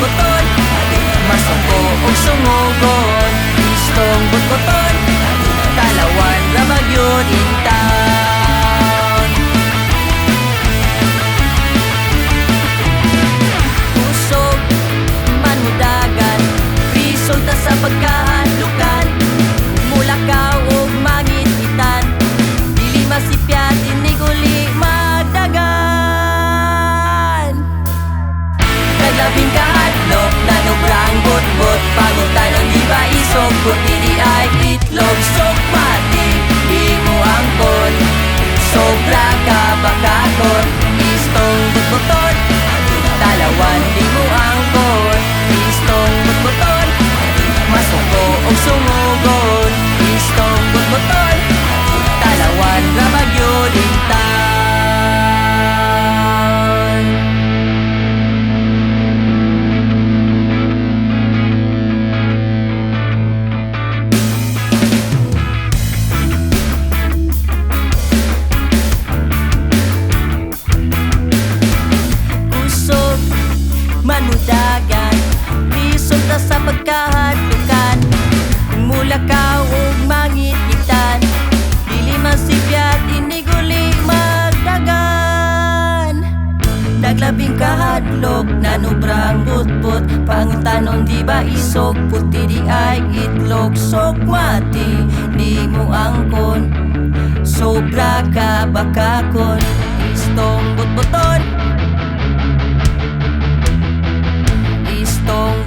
butbuton, masuko og sungugon. Istong butbuton, talawan ra magyud in town. Usog manudagan, resulta sa pagkahadlukan. Mulakaw og mangitan, dili masipyat iniguli magdagan. Naglabing kahadlok, nanubrang butbut, pangutan ang di ba isog, kundi di ay itlog. Sokmati, di mo angkon, sobra ka bakakon. Istong butbuton, talawan di mo angkon. Istong butbuton, masuko og sungugon. Istong butbuton, talawan ra magyud in town. Kusog manudagan, resulta sa pagkahadlukan. Mulakaw ug mangitan, dili masipyat iniguli magdagan. Naglabing kahadlok, nanubrang butbut, pangutanon di ba isog, puti di ay itlog. Sokmati, di mo angkon, sobra ka bakakon. Istong butbuton, istong